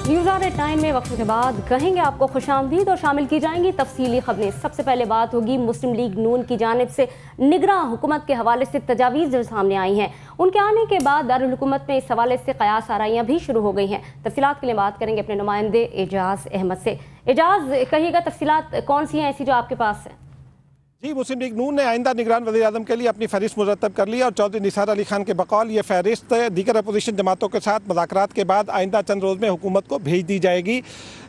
News our time में वक्त के बाद कहेंगे आपको खुशामदीद और शामिल की जाएंगी तफसीली खबरें। सबसे पहले बात होगी मुस्लिम लीग नून की जानिब से निगरां हुकूमत के हवाले से तजावीज़ जो सामने आई हैं, उनके आने के बाद दारुल हुकूमत में इस हवाले से कयास आराइयाँ भी शुरू हो गई हैं। तफसीलात के लिए बात करेंगे अपने नुमाइंदे एजाज अहमद से। एजाज, कहिएगा तफसीलात कौन सी हैं ऐसी जो आपके पास है? जी, मुस्लिम लीग नून ने आइंदा निगरान वज़ीर आज़म के लिए अपनी फहरिस्त मुरतब कर ली और चौधरी निसार अली खान के बकौल ये फहरिस्त दीगर अपोजिशन जमातों के साथ मुज़ाकरात के बाद आइंदा चंद रोज़ में हुकूमत को भेज दी जाएगी।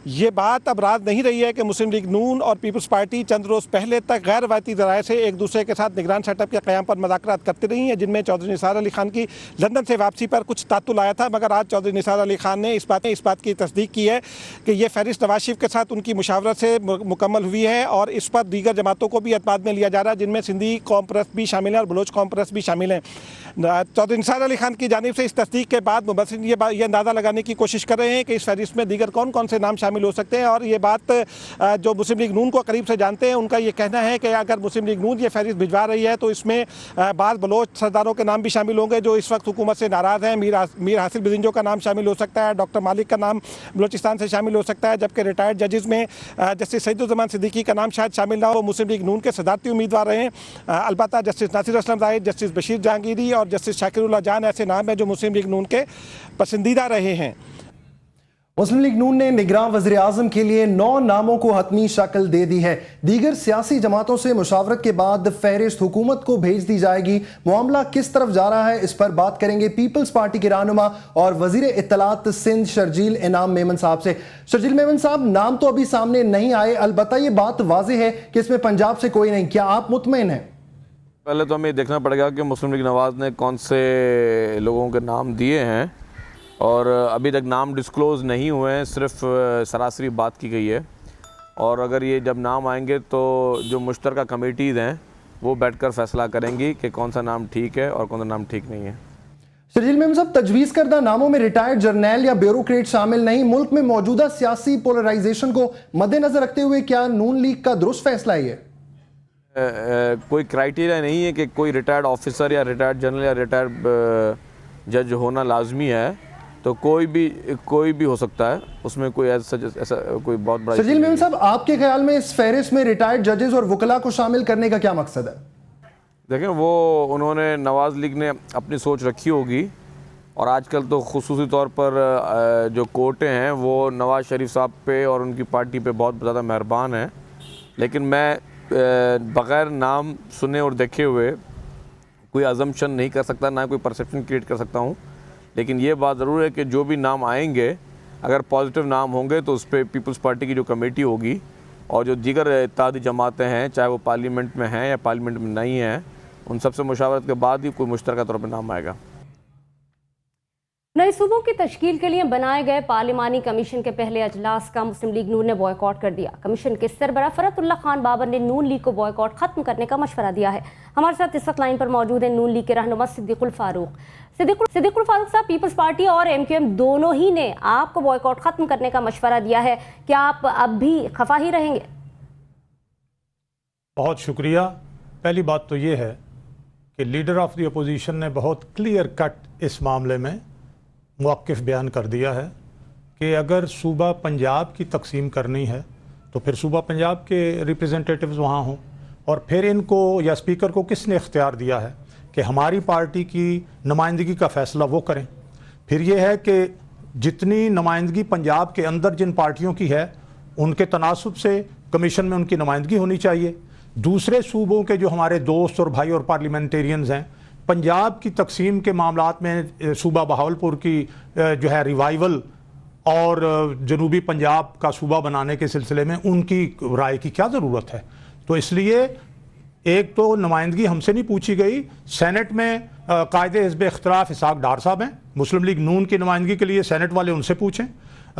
ये बात अब राज नहीं रही है कि मुस्लिम लीग नून और पीपल्स पार्टी चंद रोज़ पहले तक गैर रवायती ज़राए से एक दूसरे के साथ निगरान सेटअप के क़याम पर मुज़ाकरात करती रही हैं, जिनमें चौधरी निसार अली खान की लंदन से वापसी पर कुछ तातुल आया था। मगर आज चौधरी निसार अली खान ने इस बात की तस्दीक की है कि ये फहरिस्त नवाज शरीफ के साथ उनकी मुशावरत से मुकम्मल हुई है और इस पर दीगर जमातों को भी एतमाद में लिया जा रहा है, जिनमें सिंधी कौम परस्त भी शामिल हैं और बलोच कौम परस्त भी शामिल हैं। चौधरी निसार अली खान की जानिब से इस तस्दीक के बाद मुबस्सिरीन ये अंदाज़ा लगाने की कोशिश कर रहे हैं कि इस फहरिस्त में दीगर कौन कौन से नाम शामिल हो सकते हैं। और ये बात जो मुस्लिम लीग नून को करीब से जानते हैं उनका ये कहना है कि अगर मुस्लिम लीग नून ये फहरिस्त भिजवा रही है तो इसमें बाज़ बलोच सरदारों के नाम भी शामिल होंगे जो इस वक्त हुकूमत से नाराज़ हैं। मीर हासिल बिजिंजो का नाम शामिल हो सकता है, डॉक्टर मालिक का नाम बलोचिस्तान से शामिल हो सकता है, जबकि रिटायर्ड जजेस में जस्टिस सईदुज़्ज़मान सिद्दीकी का नाम शायद शामिल ना हो। मुस्लिम लीग नून के सदारती उम्मीदवार रहे हैं। अलबत्ता जस्टिस नासिर असलम जाहिद, जस्टिस बशीर जहांगीरी और जस्टिस शाकिरुल्लाह जान ऐसे नाम हैं जो मुस्लिम लीग नून के पसंदीदा रहे हैं। मुस्लिम लीग नून ने निगरान वज़ीर आज़म के लिए 9 नामों को हतमी शक्ल दे दी है। दीगर सियासी जमातों से मुशावरत के बाद फहरिस्त हुकूमत को भेज दी जाएगी। मामला किस तरफ जा रहा है, इस पर बात करेंगे पीपल्स पार्टी के रहनुमा और वज़ीर इत्तलात सिंध शर्जील इनाम मेमन साहब से। शर्जील मेमन साहब, नाम तो अभी सामने नहीं आए, अलबत्ता ये बात वाज़ेह है कि इसमें पंजाब से कोई नहीं। क्या आप मुतमईन हैं? पहले तो हमें देखना पड़ेगा कि मुस्लिम लीग नवाज़ ने कौन से लोगों के नाम दिए हैं और अभी तक नाम डिस्क्लोज़ नहीं हुए हैं, सिर्फ सरासरी बात की गई है। और अगर ये जब नाम आएंगे तो जो मुश्तरका कमेटीज़ हैं वो बैठकर फैसला करेंगी कि कौन सा नाम ठीक है और कौन सा नाम ठीक नहीं है। शर्जील मेमन साहब, तजवीज़ करदा नामों में रिटायर्ड जर्नैल या ब्यूरोक्रेट शामिल नहीं। मुल्क में मौजूदा सियासी पोलराइजेशन को मद्देनज़र रखते हुए क्या नून लीग का दुरुस्त फैसला है ये? कोई क्राइटेरिया नहीं है कि कोई रिटायर्ड ऑफिसर या रिटायर्ड जनरल या रिटायर्ड जज होना लाजमी है, तो कोई भी हो सकता है, उसमें कोई ऐसा कोई बहुत बड़ा। शर्जील मेमन साहब, आपके ख्याल में इस फहरिस्त में रिटायर्ड जजेस और वकला को शामिल करने का क्या मकसद है? देखें, वो उन्होंने नवाज़ लीग ने अपनी सोच रखी होगी और आजकल तो खुसूसी तौर पर जो कोर्टें हैं वो नवाज़ शरीफ साहब पे और उनकी पार्टी पे बहुत ज़्यादा मेहरबान हैं। लेकिन मैं बग़ैर नाम सुने और देखे हुए कोई अजम्पशन नहीं कर सकता, ना कोई परसेप्शन क्रिएट कर सकता हूँ। लेकिन ये बात ज़रूर है कि जो भी नाम आएंगे, अगर पॉजिटिव नाम होंगे तो उस पर पीपल्स पार्टी की जो कमेटी होगी और जो दीगर इत्तेहादी जमातें हैं, चाहे वो पार्लियामेंट में हैं या पार्लियामेंट में नहीं हैं, उन सबसे मुशावरत के बाद ही कोई मुश्तरका तौर पर नाम आएगा। नए सूबों की तश्कील के लिए बनाए गए पार्लिमानी कमीशन के पहले अजलास का मुस्लिम लीग नून ने बॉयकॉट कर दिया। कमीशन के सरबराह फरतुल्लाह खान बाबर ने नून लीग को बॉयकॉट खत्म करने का मशवरा दिया है। हमारे साथ इस वक्त लाइन पर मौजूद है नून लीग के रहनुमा सिद्दीकुल फारूक। सिद्दीकुल फारूक साहब, पीपल्स पार्टी और MQM दोनों ही ने आपको बॉयकॉट खत्म करने का मशवरा दिया है, क्या आप अब भी खफा ही रहेंगे? बहुत शुक्रिया। पहली बात तो ये है कि लीडर ऑफ द अपोजिशन ने बहुत क्लियर कट इस मामले में मौक़िफ़ बयान कर दिया है कि अगर सूबा पंजाब की तकसीम करनी है तो फिर सूबा पंजाब के रिप्रेजेंटेटिव्स वहाँ हों, और फिर इनको या स्पीकर को किसने इख्तियार दिया है कि हमारी पार्टी की नुमाइंदगी का फ़ैसला वो करें। फिर ये है कि जितनी नुमाइंदगी पंजाब के अंदर जिन पार्टियों की है उनके तनासुब से कमीशन में उनकी नुमाइंदगी होनी चाहिए। दूसरे सूबों के जो हमारे दोस्त और भाई और पार्लियामेंटेरियंस हैं, पंजाब की तकसीम के मामलात में सूबा बहावलपुर की जो है रिवाइवल और जनूबी पंजाब का सूबा बनाने के सिलसिले में उनकी राय की क्या ज़रूरत है। तो इसलिए एक तो नुमाइंदगी हमसे नहीं पूछी गई। सेनेट में कायदे हिज़्ब इख्तिलाफ इसाक डार साहब हैं, मुस्लिम लीग नून की नुमाइंदगी के लिए सेनेट वाले उनसे पूछें।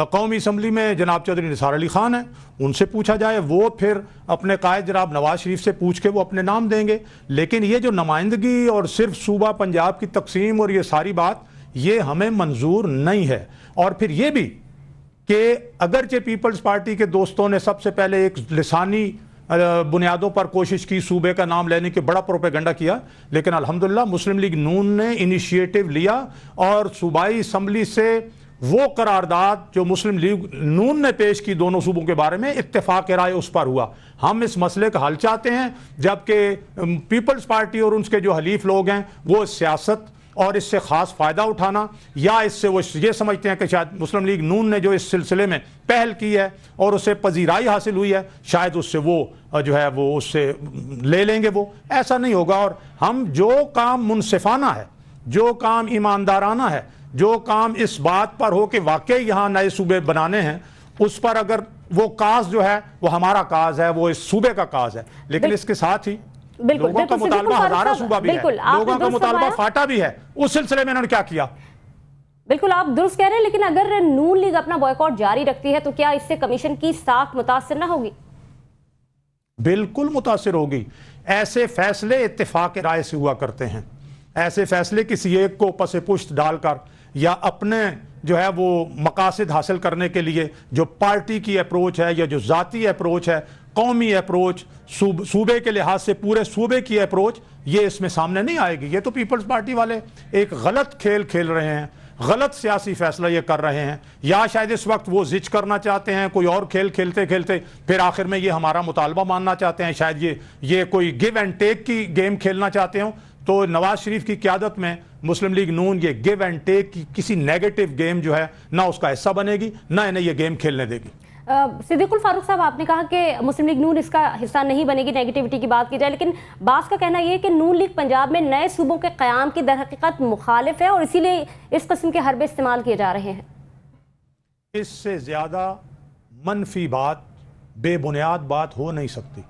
कौमी असम्बली में जनाब चौधरी निसार अली खान हैं, उनसे पूछा जाए, वो फिर अपने कायद जनाब नवाज शरीफ से पूछ के वो अपने नाम देंगे। लेकिन ये जो नुमाइंदगी और सिर्फ सूबा पंजाब की तकसीम और ये सारी बात, ये हमें मंजूर नहीं है। और फिर ये भी कि अगरचे पीपल्स पार्टी के दोस्तों ने सबसे पहले एक लिसानी बुनियादों पर कोशिश की सूबे का नाम लेने की, बड़ा प्रोपेगेंडा किया, लेकिन अल्हम्दुलिल्लाह मुस्लिम लीग नून ने इनिशिएटिव लिया और सूबाई असम्बली से وہ قرارداد جو مسلم لیگ نون نے پیش کی دونوں صوبوں کے بارے میں، اتفاق رائے اس پر ہوا۔ ہم اس مسئلے کا حل چاہتے ہیں، جبکہ پیپلز پارٹی اور ان کے جو حلیف لوگ ہیں وہ سیاست اور اس سے خاص فائدہ اٹھانا، یا اس سے وہ یہ سمجھتے ہیں کہ شاید مسلم لیگ نون نے جو اس سلسلے میں پہل کی ہے اور اسے پذیرائی حاصل ہوئی ہے، شاید اس سے وہ جو ہے وہ اس سے لے لیں گے۔ وہ ایسا نہیں ہوگا، اور ہم جو کام منصفانہ ہے، جو کام ایماندارانہ ہے، جو کام اس بات پر ہو کہ واقعی یہاں نئے صوبے بنانے ہیں، اس پر اگر وہ کاز جو ہے وہ ہمارا کاز ہے، وہ اس صوبے کا کاز ہے۔ لیکن اس کے ساتھ ہی لوگوں کا مطالبہ ہزارہ صوبہ بھی ہے، لوگوں کا مطالبہ فاٹا بھی ہے، اس سلسلے میں انہوں نے کیا کیا؟ بالکل آپ درست کہہ رہے ہیں، لیکن اگر نون لیگ اپنا بائیکاٹ جاری رکھتی ہے تو کیا اس سے کمیشن کی ساکھ متاثر نہ ہوگی؟ بالکل متاثر ہوگی۔ ایسے فیصلے اتفاق رائے سے ہوا کرتے ہیں، ایسے فیصلے کسی ایک کو پس پشت ڈال کر یا اپنے جو ہے وہ مقاصد حاصل کرنے کے لیے جو پارٹی کی اپروچ ہے یا جو ذاتی اپروچ ہے، قومی اپروچ، صوبے کے لحاظ سے پورے صوبے کی اپروچ، یہ اس میں سامنے نہیں آئے گی۔ یہ تو پیپلز پارٹی والے ایک غلط کھیل کھیل رہے ہیں، غلط سیاسی فیصلہ یہ کر رہے ہیں، یا شاید اس وقت وہ زچ کرنا چاہتے ہیں، کوئی اور کھیل کھیلتے کھیلتے پھر آخر میں یہ ہمارا مطالبہ ماننا چاہتے ہیں، شاید یہ کوئی گیو اینڈ ٹیک کی گیم کھیلنا چاہتے ہوں۔ تو نواز شریف کی قیادت میں مسلم لیگ نون یہ گیو اینڈ ٹیک کی کسی نیگیٹو گیم جو ہے نہ اس کا حصہ بنے گی، نہ انہیں یہ گیم کھیلنے دے گی۔ صدیق الفاروق صاحب، آپ نے کہا کہ مسلم لیگ نون اس کا حصہ نہیں بنے گی، نیگیٹیوٹی کی بات کی جائے، لیکن بعض کا کہنا یہ ہے کہ نون لیگ پنجاب میں نئے صوبوں کے قیام کی در حقیقت مخالف ہے اور اسی لیے اس قسم کے حربے استعمال کیے جا رہے ہیں۔ اس سے زیادہ منفی بات، بے بنیاد بات ہو نہیں سکتی۔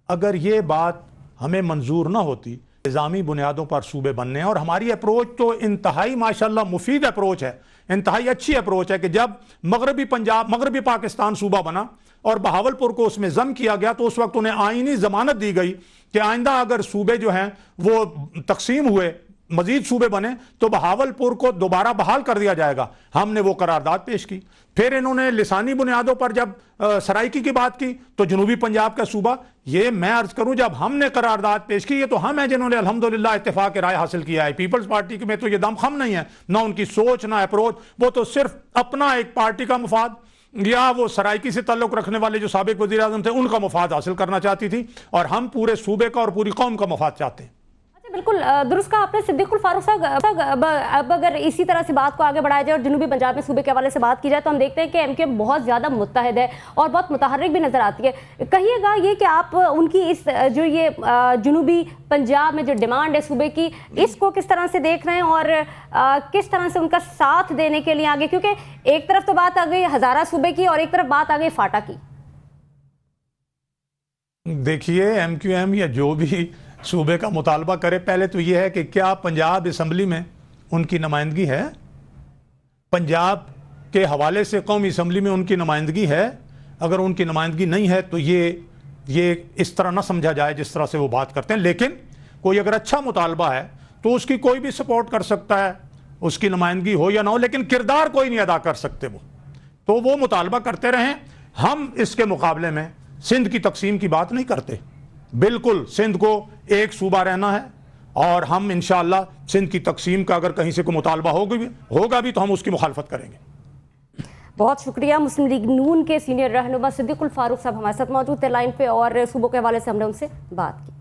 اگر یہ بات ہمیں منظور نہ ہوتی، نظامی بنیادوں پر صوبے بننے ہیں، اور ہماری اپروچ تو انتہائی ماشاءاللہ مفید اپروچ ہے، انتہائی اچھی اپروچ ہے کہ جب مغربی پنجاب، مغربی پاکستان صوبہ بنا اور بہاولپور کو اس میں ضم کیا گیا تو اس وقت انہیں آئینی ضمانت دی گئی کہ آئندہ اگر صوبے جو ہیں وہ تقسیم ہوئے، مزید صوبے بنے تو بہاولپور کو دوبارہ بحال کر دیا جائے گا۔ ہم نے وہ قرارداد پیش کی۔ پھر انہوں نے لسانی بنیادوں پر جب سرائکی کی بات کی تو جنوبی پنجاب کا صوبہ، یہ میں عرض کروں جب ہم نے قرارداد پیش کی، یہ تو ہم ہیں جنہوں نے الحمدللہ اتفاق رائے حاصل کیا ہے۔ پیپلز پارٹی میں تو یہ دم خم نہیں ہے، نہ ان کی سوچ نہ اپروچ، وہ تو صرف اپنا ایک پارٹی کا مفاد یا وہ سرائکی سے تعلق رکھنے والے جو سابق وزیر اعظم تھے ان کا مفاد حاصل کرنا چاہتی تھی، اور ہم پورے صوبے کا اور پوری قوم کا مفاد چاہتے ہیں۔ بالکل درست کہا آپ نے صدیق الفاروق صاحب۔ اب اگر اسی طرح سے بات کو آگے بڑھایا جائے اور جنوبی پنجاب میں صوبے کے حوالے سے بات کی جائے تو ہم دیکھتے ہیں کہ ایم کیو ایم بہت زیادہ متحد ہے اور بہت متحرک بھی نظر آتی ہے۔ کہیے گا یہ کہ آپ ان کی اس جو یہ جنوبی پنجاب میں جو ڈیمانڈ ہے صوبے کی، اس کو کس طرح سے دیکھ رہے ہیں اور کس طرح سے ان کا ساتھ دینے کے لیے آگے، کیونکہ ایک طرف تو بات آ گئی ہزارہ صوبے کی اور ایک طرف بات آ گئی فاٹا کی۔ دیکھیے ایم کیو ایم یا جو بھی صوبے کا مطالبہ کرے، پہلے تو یہ ہے کہ کیا پنجاب اسمبلی میں ان کی نمائندگی ہے؟ پنجاب کے حوالے سے قومی اسمبلی میں ان کی نمائندگی ہے؟ اگر ان کی نمائندگی نہیں ہے تو یہ اس طرح نہ سمجھا جائے جس طرح سے وہ بات کرتے ہیں۔ لیکن کوئی اگر اچھا مطالبہ ہے تو اس کی کوئی بھی سپورٹ کر سکتا ہے، اس کی نمائندگی ہو یا نہ ہو، لیکن کردار کوئی نہیں ادا کر سکتے وہ، تو وہ مطالبہ کرتے رہیں۔ ہم اس کے مقابلے میں سندھ کی تقسیم کی بات نہیں کرتے، بالکل سندھ کو ایک صوبہ رہنا ہے، اور ہم انشاءاللہ سندھ کی تقسیم کا اگر کہیں سے کوئی مطالبہ ہوگا بھی تو ہم اس کی مخالفت کریں گے۔ بہت شکریہ۔ مسلم لیگ نون کے سینئر رہنما صدیق الفاروق صاحب ہمارے ساتھ موجود تھے لائن پہ، اور صوبوں کے حوالے سے ہم نے ان سے بات کی۔